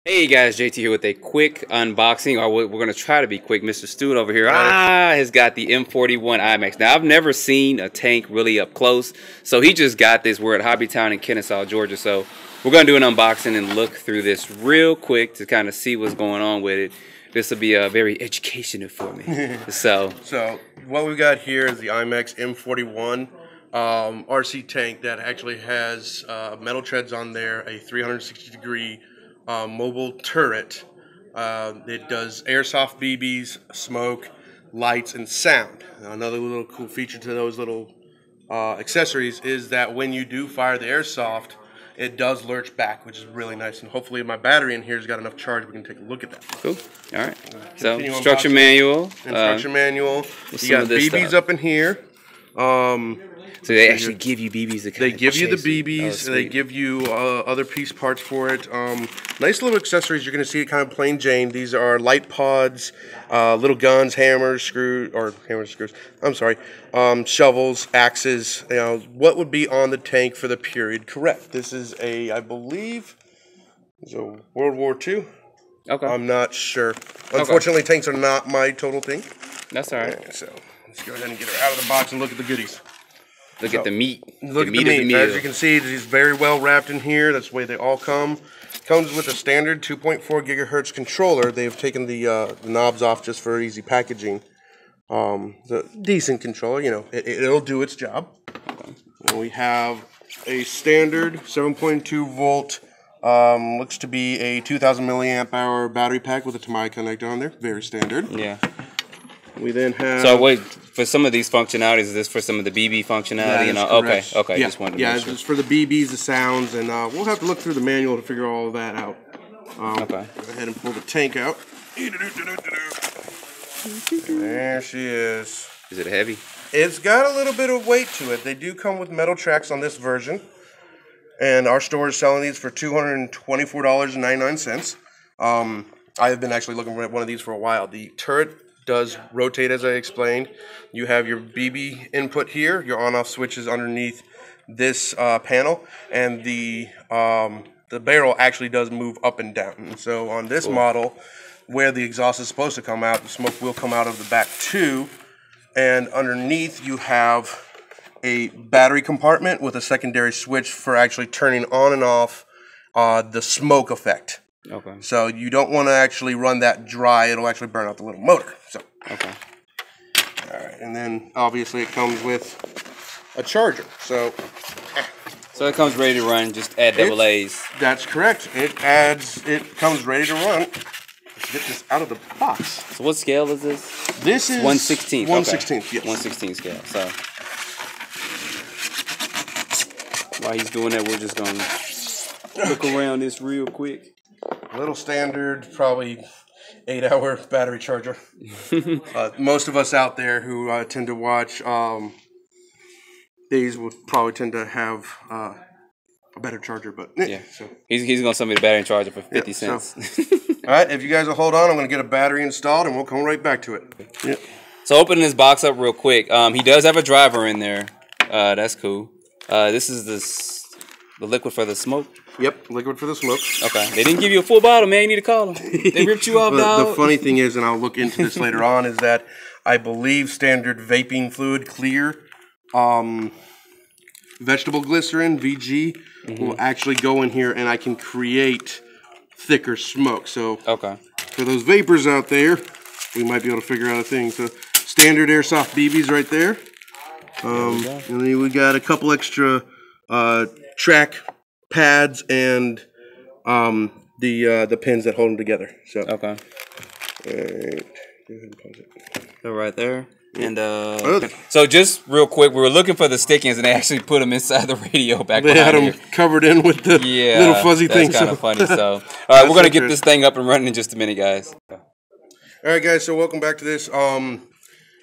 Hey guys, JT here with a quick unboxing, or we're going to try to be quick. Mr. Stewart over here has got the M41 IMEX. Now, I've never seen a tank really up close, so he just got this. We're at Hobbytown in Kennesaw, Georgia, so we're going to do an unboxing and look through this real quick to kind of see what's going on with it. This will be very educational for me. So what we've got here is the IMEX M41 RC tank that actually has metal treads on there, a 360-degree mobile turret. It does airsoft BBs, smoke, lights, and sound. Now, another little cool feature to those little accessories is that when you do fire the airsoft, it does lurch back, which is really nice. And hopefully my battery in here has got enough charge we can take a look at that. Cool. All right. So instruction manual. Instruction manual. You got BBs up in here. So they actually give you BBs. They give you the BBs. They give you other piece parts for it. Nice little accessories. You're going to see it kind of plain Jane. These are light pods, little guns, hammers, screws, I'm sorry, shovels, axes. You know what would be on the tank for the period. Correct. This is I believe, it's a World War II. Okay. I'm not sure. Unfortunately, tanks are not my total thing. That's all right. So let's go ahead and get her out of the box and look at the goodies. Look at the meat. Look at the meat. As you can see, it's very well wrapped in here. That's the way they all come. Comes with a standard 2.4 gigahertz controller. They've taken the knobs off just for easy packaging. The decent controller, you know, it'll do its job. And we have a standard 7.2 volt, looks to be a 2000 milliamp hour battery pack with a Tamai connector on there. Very standard. Yeah. We then have. So wait, for some of these functionalities, is this for some of the BB functionality? And okay. Yeah. Just wanted to make sure. It's for the BBs, the sounds, and we'll have to look through the manual to figure all of that out. Okay. Go ahead and pull the tank out. There she is. Is it heavy? It's got a little bit of weight to it. They do come with metal tracks on this version, and our store is selling these for $224.99. I have been actually looking for one of these for a while. The turret does rotate, as I explained. You have your BB input here, your on-off switches underneath this panel, and the barrel actually does move up and down. And so on this model, where the exhaust is supposed to come out, the smoke will come out of the back too. And underneath you have a battery compartment with a secondary switch for actually turning on and off the smoke effect. Okay. So you don't want to actually run that dry. It'll actually burn out the little motor. So. Okay. All right, and then obviously it comes with a charger. So it comes ready to run. Just add double A's. That's correct. It comes ready to run. Let's get this out of the box. So what scale is this? This is 1/16. 1/16. Yes. 1/16 scale. So while he's doing that, we're just gonna look around this real quick. Little standard, probably 8-hour battery charger. Most of us out there who tend to watch these would probably tend to have a better charger, but yeah. So he's gonna send me the battery charger for 50 cents. So. All right, if you guys will hold on, I'm gonna get a battery installed and we'll come right back to it. Yep. So opening this box up real quick. He does have a driver in there. That's cool. This is the liquid for the smoke. Yep, liquid for the smoke. Okay. They didn't give you a full bottle, man. You need to call them. They ripped you off, dog. The funny thing is, and I'll look into this later on, is that I believe standard vaping fluid, clear, vegetable glycerin, VG, will actually go in here and I can create thicker smoke. So for those vapors out there, we might be able to figure out a thing. So standard airsoft BBs right there. And then we got a couple extra track pads and the pins that hold them together. So okay. All right. Go ahead and pause it. So right there. And so just real quick, we were looking for the stickings and they actually put them inside the radio back They had them covered in with the little fuzzy things. That's kind of funny. So all right, we're gonna get this thing up and running in just a minute, guys. All right, guys. So welcome back to this.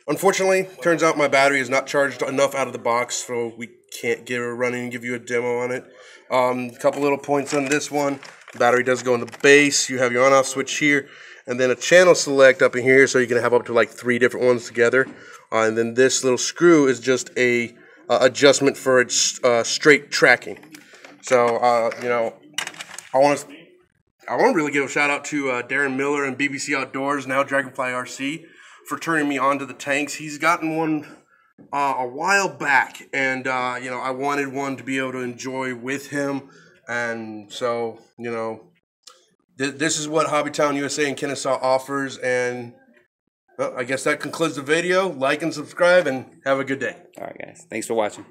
Unfortunately, turns out my battery is not charged enough out of the box, so we can't get her running and give you a demo on it. A couple little points on this one. The battery does go in the base. You have your on-off switch here, and then a channel select up in here, so you can have up to like 3 different ones together. And then this little screw is just a adjustment for its straight tracking. So you know, I want to I want to really give a shout out to Darren Miller and BBC Outdoors, now Dragonfly RC, for turning me on to the tanks. He's gotten one a while back, and you know, I wanted one to be able to enjoy with him, and so, you know, this is what Hobbytown USA in Kennesaw offers, and well, I guess that concludes the video. Like and subscribe, and have a good day. All right, guys. Thanks for watching.